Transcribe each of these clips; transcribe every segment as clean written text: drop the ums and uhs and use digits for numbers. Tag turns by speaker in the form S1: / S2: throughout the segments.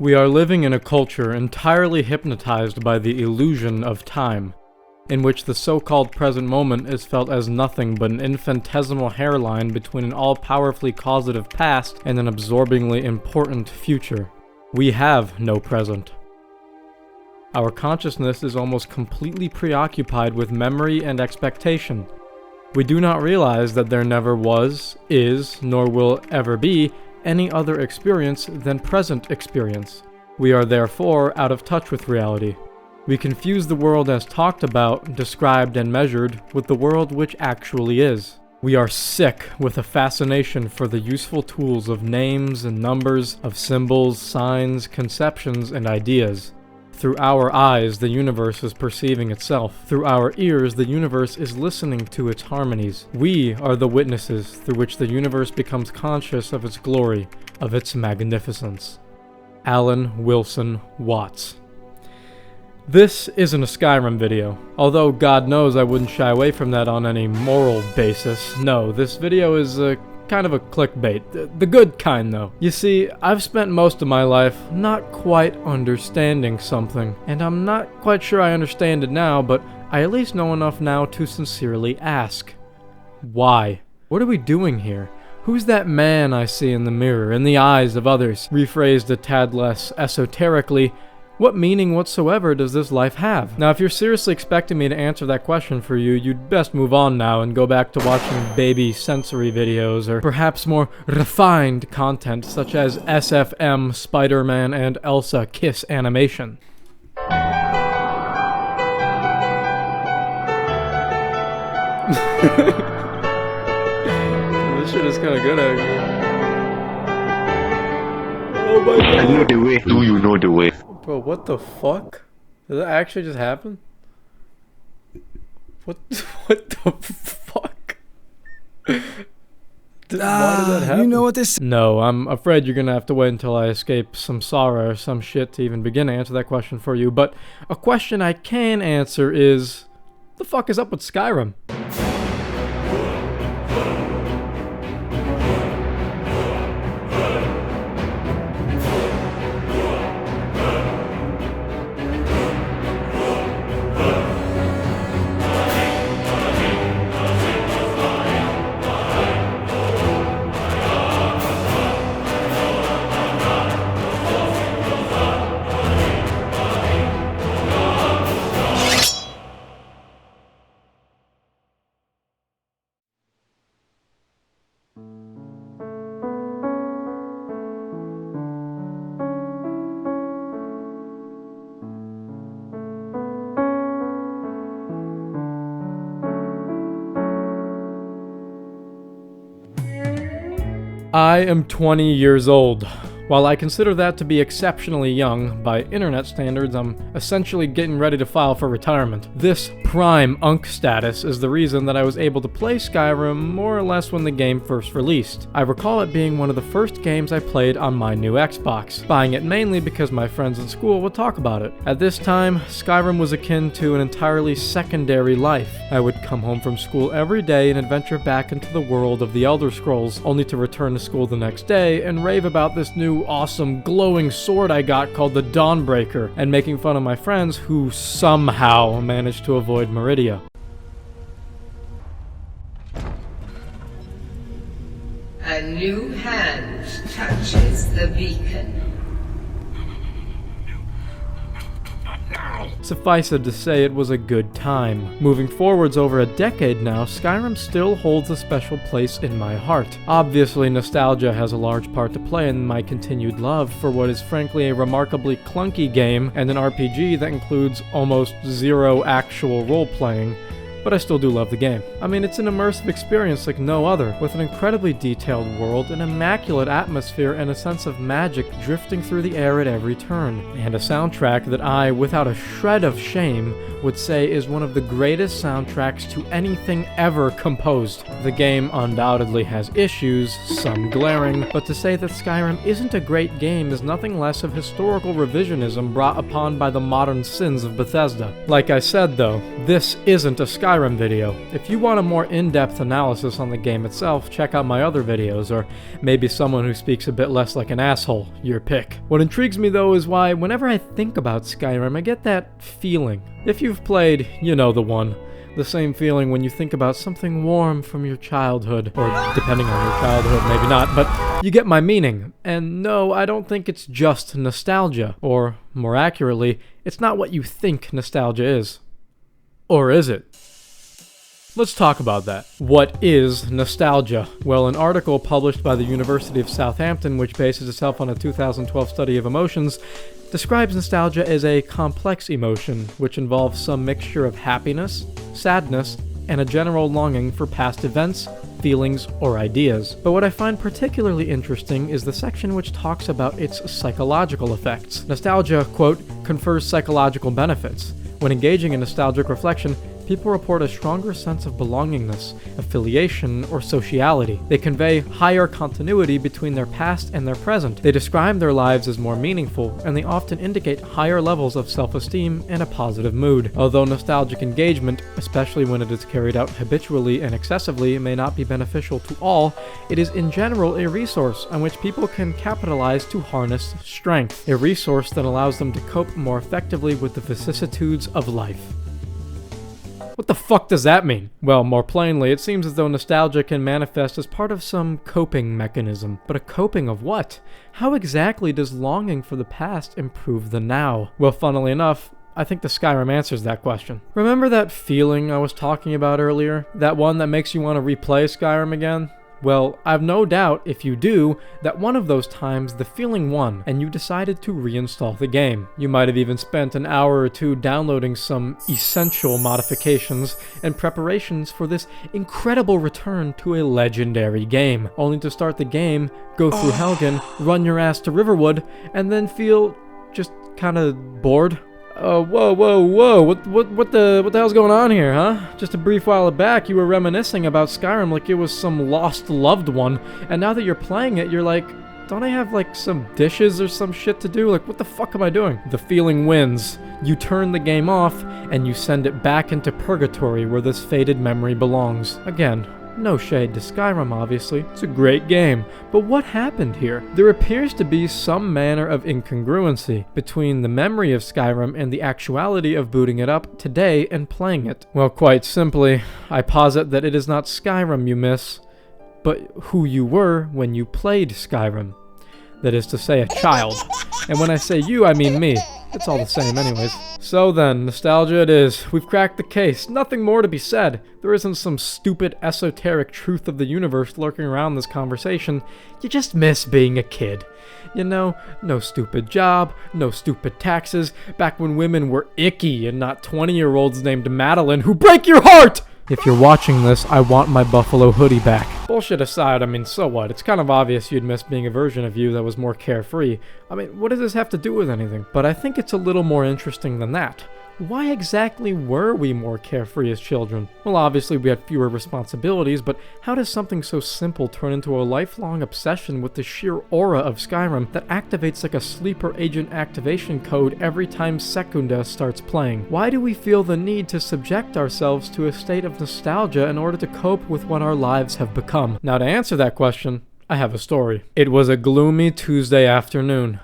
S1: We are living in a culture entirely hypnotized by the illusion of time, in which the so-called present moment is felt as nothing but an infinitesimal hairline between an all-powerfully causative past and an absorbingly important future. We have no present. Our consciousness is almost completely preoccupied with memory and expectation. We do not realize that there never was, is, nor will ever be any other experience than present experience. We are therefore out of touch with reality. We confuse the world as talked about, described, and measured with the world which actually is. We are sick with a fascination for the useful tools of names and numbers, of symbols, signs, conceptions, and ideas. Through our eyes, the universe is perceiving itself. Through our ears, the universe is listening to its harmonies. We are the witnesses through which the universe becomes conscious of its glory, of its magnificence. Alan Wilson Watts. This isn't a Skyrim video, although God knows I wouldn't shy away from that on any moral basis. No, this video is kind of a clickbait. The good kind, though. You see, I've spent most of my life not quite understanding something, and I'm not quite sure I understand it now, but I at least know enough now to sincerely ask. Why? What are we doing here? Who's that man I see in the mirror, in the eyes of others? Rephrased a tad less esoterically, what meaning whatsoever does this life have? Now, if you're seriously expecting me to answer that question for you, you'd best move on now and go back to watching baby sensory videos, or perhaps more refined content such as SFM, Spider-Man, and Elsa kiss animation. This shit is kinda good, actually. Oh my god.
S2: I know the way. Do you know the way?
S1: Bro, what the fuck? Did that actually just happen? What the fuck? Why did that happen?
S3: You know what this...
S1: No, I'm afraid you're gonna have to wait until I escape samsara or some shit to even begin to answer that question for you, but a question I can answer is, what the fuck is up with Skyrim? I am 20 years old. While I consider that to be exceptionally young, by internet standards, I'm essentially getting ready to file for retirement. This prime unk status is the reason that I was able to play Skyrim more or less when the game first released. I recall it being one of the first games I played on my new Xbox, buying it mainly because my friends in school would talk about it. At this time, Skyrim was akin to an entirely secondary life. I would come home from school every day and adventure back into the world of the Elder Scrolls, only to return to school the next day and rave about this new awesome glowing sword I got called the Dawnbreaker, and making fun of my friends who somehow managed to avoid Meridia.
S4: A new hand touches the beacon.
S1: Suffice it to say, it was a good time. Moving forwards over a decade now, Skyrim still holds a special place in my heart. Obviously, nostalgia has a large part to play in my continued love for what is frankly a remarkably clunky game and an RPG that includes almost zero actual role-playing, but I still do love the game. I mean, it's an immersive experience like no other, with an incredibly detailed world, an immaculate atmosphere, and a sense of magic drifting through the air at every turn, and a soundtrack that I, without a shred of shame, would say is one of the greatest soundtracks to anything ever composed. The game undoubtedly has issues, some glaring, but to say that Skyrim isn't a great game is nothing less of historical revisionism brought upon by the modern sins of Bethesda. Like I said though, this isn't a Skyrim video. If you want a more in-depth analysis on the game itself, check out my other videos, or maybe someone who speaks a bit less like an asshole, your pick. What intrigues me though is why whenever I think about Skyrim, I get that feeling. If you've played, you know the one. The same feeling when you think about something warm from your childhood, or depending on your childhood, maybe not, but you get my meaning. And no, I don't think it's just nostalgia, or more accurately, it's not what you think nostalgia is. Or is it? Let's talk about that. What is nostalgia? Well, an article published by the University of Southampton, which bases itself on a 2012 study of emotions, describes nostalgia as a complex emotion, which involves some mixture of happiness, sadness, and a general longing for past events, feelings, or ideas. But what I find particularly interesting is the section which talks about its psychological effects. Nostalgia, quote, confers psychological benefits. When engaging in nostalgic reflection, people report a stronger sense of belongingness, affiliation, or sociality. They convey higher continuity between their past and their present. They describe their lives as more meaningful, and they often indicate higher levels of self-esteem and a positive mood. Although nostalgic engagement, especially when it is carried out habitually and excessively, may not be beneficial to all, it is in general a resource on which people can capitalize to harness strength. A resource that allows them to cope more effectively with the vicissitudes of life. What the fuck does that mean? Well, more plainly, it seems as though nostalgia can manifest as part of some coping mechanism. But a coping of what? How exactly does longing for the past improve the now? Well, funnily enough, I think the Skyrim answers that question. Remember that feeling I was talking about earlier? That one that makes you want to replay Skyrim again? Well, I've no doubt, if you do, that one of those times the feeling won, and you decided to reinstall the game. You might have even spent an hour or two downloading some essential modifications and preparations for this incredible return to a legendary game, only to start the game, go through Helgen, run your ass to Riverwood, and then feel just kinda bored. Whoa, what the hell's going on here, huh? Just a brief while back, you were reminiscing about Skyrim like it was some lost loved one, and now that you're playing it, you're like, don't I have, like, some dishes or some shit to do? Like, what the fuck am I doing? The feeling wins. You turn the game off, and you send it back into purgatory where this faded memory belongs. Again, no shade to Skyrim, obviously. It's a great game. But what happened here? There appears to be some manner of incongruency between the memory of Skyrim and the actuality of booting it up today and playing it. Well, quite simply, I posit that it is not Skyrim you miss, but who you were when you played Skyrim. That is to say, a child. And when I say you, I mean me. It's all the same anyways. So then, nostalgia it is. We've cracked the case. Nothing more to be said. There isn't some stupid esoteric truth of the universe lurking around this conversation. You just miss being a kid. You know, no stupid job, no stupid taxes, back when women were icky and not 20-year-olds named Madeline who break your heart! If you're watching this, I want my buffalo hoodie back. Bullshit aside, I mean, so what? It's kind of obvious you'd miss being a version of you that was more carefree. I mean, what does this have to do with anything? But I think it's a little more interesting than that. Why exactly were we more carefree as children? Well, obviously we had fewer responsibilities, but how does something so simple turn into a lifelong obsession with the sheer aura of Skyrim that activates like a sleeper agent activation code every time Secunda starts playing? Why do we feel the need to subject ourselves to a state of nostalgia in order to cope with what our lives have become? Now, to answer that question, I have a story. It was a gloomy Tuesday afternoon.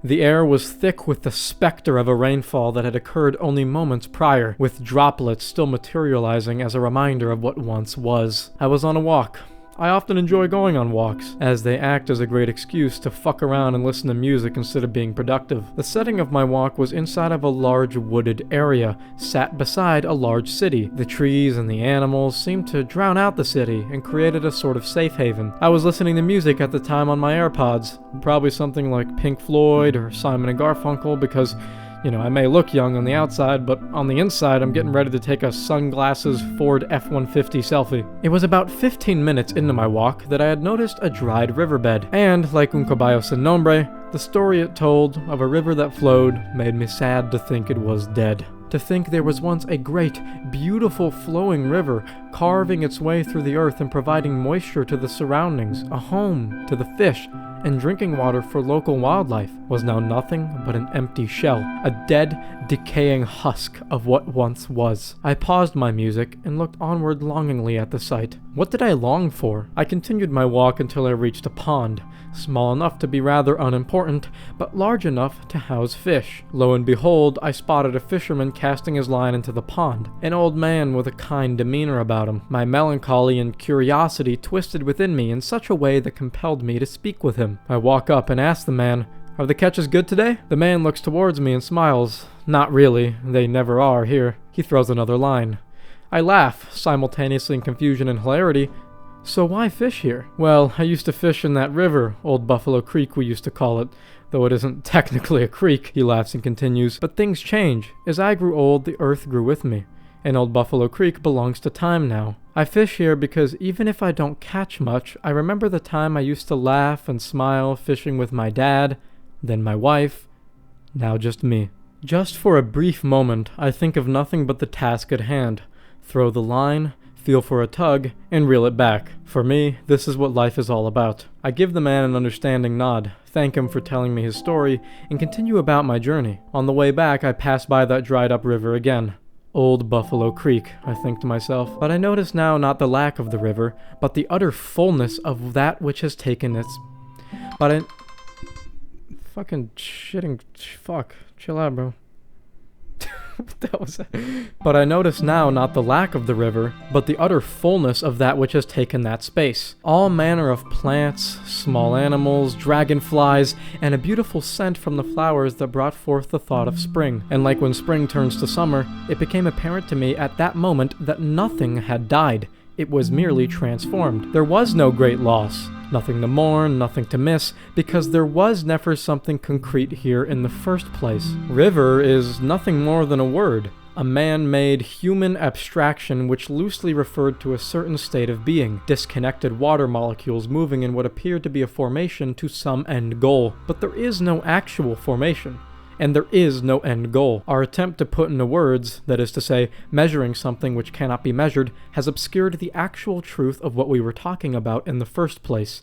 S1: The air was thick with the specter of a rainfall that had occurred only moments prior, with droplets still materializing as a reminder of what once was. I was on a walk. I often enjoy going on walks, as they act as a great excuse to fuck around and listen to music instead of being productive. The setting of my walk was inside of a large wooded area, sat beside a large city. The trees and the animals seemed to drown out the city and created a sort of safe haven. I was listening to music at the time on my AirPods, probably something like Pink Floyd or Simon and Garfunkel, because you know, I may look young on the outside, but on the inside, I'm getting ready to take a sunglasses Ford F-150 selfie. It was about 15 minutes into my walk that I had noticed a dried riverbed, and, like Un Caballo Sin Nombre, the story it told of a river that flowed made me sad to think it was dead. To think there was once a great, beautiful flowing river carving its way through the earth and providing moisture to the surroundings, a home to the fish, and drinking water for local wildlife was now nothing but an empty shell, a dead, decaying husk of what once was. I paused my music and looked onward longingly at the sight. What did I long for? I continued my walk until I reached a pond, small enough to be rather unimportant, but large enough to house fish. Lo and behold, I spotted a fisherman casting his line into the pond, an old man with a kind demeanor about him. My melancholy and curiosity twisted within me in such a way that compelled me to speak with him. I walk up and ask the man, "Are the catches good today?" The man looks towards me and smiles. "Not really, they never are here." He throws another line. I laugh, simultaneously in confusion and hilarity. "So why fish here?" "Well, I used to fish in that river, Old Buffalo Creek we used to call it, though it isn't technically a creek," he laughs and continues. "But things change. As I grew old, the earth grew with me, and Old Buffalo Creek belongs to time now. I fish here because even if I don't catch much, I remember the time I used to laugh and smile fishing with my dad, then my wife, now just me. Just for a brief moment, I think of nothing but the task at hand. Throw the line, feel for a tug, and reel it back. For me, this is what life is all about." I give the man an understanding nod, thank him for telling me his story, and continue about my journey. On the way back, I pass by that dried up river again. Old Buffalo Creek, I think to myself. But I notice now not the lack of the river, but the utter fullness of that which has taken its... Fucking shitting... Fuck. Chill out, bro. That was it. But I notice now not the lack of the river, but the utter fullness of that which has taken that space. All manner of plants, small animals, dragonflies, and a beautiful scent from the flowers that brought forth the thought of spring. And like when spring turns to summer, it became apparent to me at that moment that nothing had died. It was merely transformed. There was no great loss. Nothing to mourn, nothing to miss, because there was never something concrete here in the first place. River is nothing more than a word, a man-made human abstraction which loosely referred to a certain state of being, disconnected water molecules moving in what appeared to be a formation to some end goal. But there is no actual formation. And there is no end goal. Our attempt to put into words, that is to say, measuring something which cannot be measured, has obscured the actual truth of what we were talking about in the first place.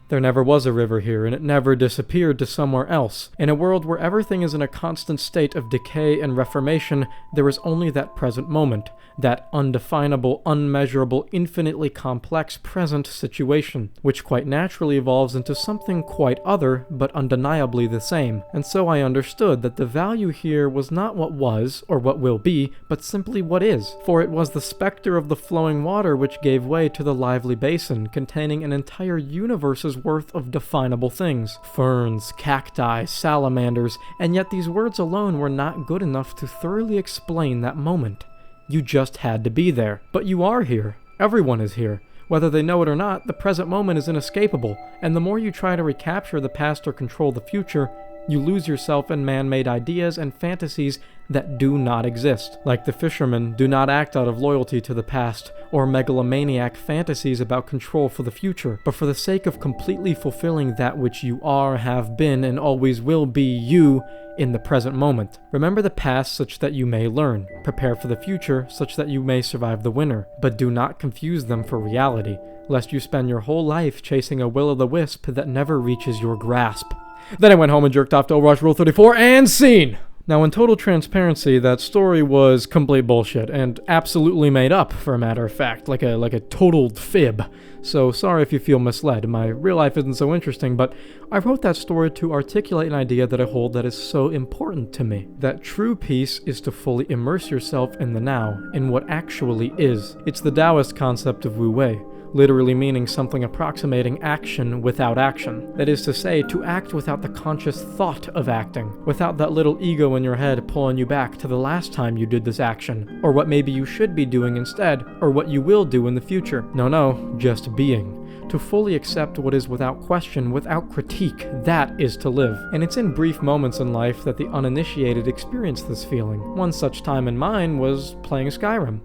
S1: There never was a river here, and it never disappeared to somewhere else. In a world where everything is in a constant state of decay and reformation, there is only that present moment, that undefinable, unmeasurable, infinitely complex present situation, which quite naturally evolves into something quite other, but undeniably the same. And so I understood that the value here was not what was, or what will be, but simply what is. For it was the specter of the flowing water which gave way to the lively basin, containing an entire universe's worth of definable things. Ferns, cacti, salamanders, and yet these words alone were not good enough to thoroughly explain that moment. You just had to be there. But you are here. Everyone is here. Whether they know it or not, the present moment is inescapable, and the more you try to recapture the past or control the future, you lose yourself in man-made ideas and fantasies that do not exist. Like the fishermen, do not act out of loyalty to the past, or megalomaniac fantasies about control for the future, but for the sake of completely fulfilling that which you are, have been, and always will be you in the present moment. Remember the past such that you may learn. Prepare for the future such that you may survive the winter. But do not confuse them for reality, lest you spend your whole life chasing a will-o'-the-wisp that never reaches your grasp. Then I went home and jerked off to Overwatch Rule 34 and scene! Now, in total transparency, that story was complete bullshit, and absolutely made up, for a matter of fact, like a total fib. So sorry if you feel misled. My real life isn't so interesting, but I wrote that story to articulate an idea that I hold that is so important to me. That true peace is to fully immerse yourself in the now, in what actually is. It's the Taoist concept of Wu Wei, literally meaning something approximating action without action. That is to say, to act without the conscious thought of acting, without that little ego in your head pulling you back to the last time you did this action, or what maybe you should be doing instead, or what you will do in the future. No, just being. To fully accept what is without question, without critique, that is to live. And it's in brief moments in life that the uninitiated experience this feeling. One such time in mine was playing Skyrim.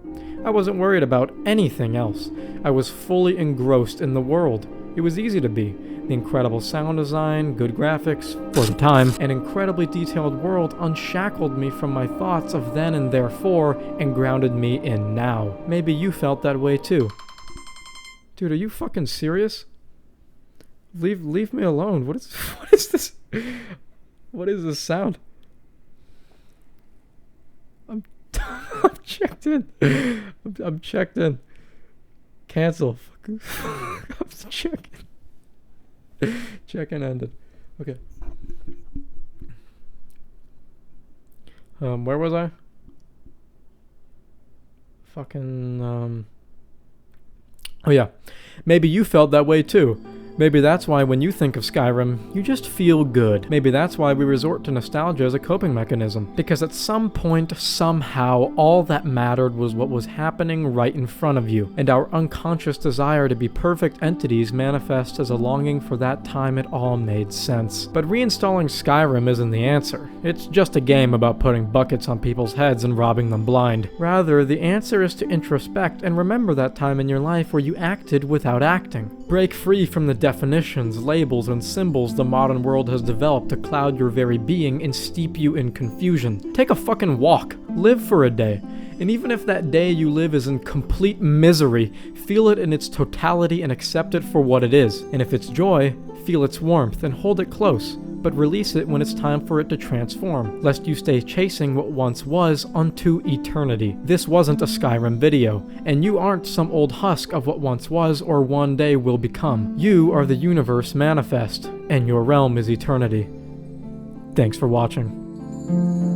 S1: I wasn't worried about anything else. I was fully engrossed in the world. It was easy to be. The incredible sound design, good graphics, for the time, and incredibly detailed world unshackled me from my thoughts of then and therefore and grounded me in now. Maybe you felt that way too. Dude, are you fucking serious? Leave me alone. What is this? What is this sound? I'm checked in. I'm checked in. Cancel. I'm checking. Check-in ended. Okay. Where was I? Fucking, Oh yeah. Maybe you felt that way too. Maybe that's why when you think of Skyrim, you just feel good. Maybe that's why we resort to nostalgia as a coping mechanism. Because at some point, somehow, all that mattered was what was happening right in front of you, and our unconscious desire to be perfect entities manifests as a longing for that time it all made sense. But reinstalling Skyrim isn't the answer. It's just a game about putting buckets on people's heads and robbing them blind. Rather, the answer is to introspect and remember that time in your life where you acted without acting. Break free from the definitions, labels, and symbols the modern world has developed to cloud your very being and steep you in confusion. Take a fucking walk. Live for a day. And even if that day you live is in complete misery, feel it in its totality and accept it for what it is. And if it's joy, feel its warmth and hold it close, but release it when it's time for it to transform, lest you stay chasing what once was unto eternity. This wasn't a Skyrim video, and you aren't some old husk of what once was or one day will become. You are the universe manifest, and your realm is eternity. Thanks for watching.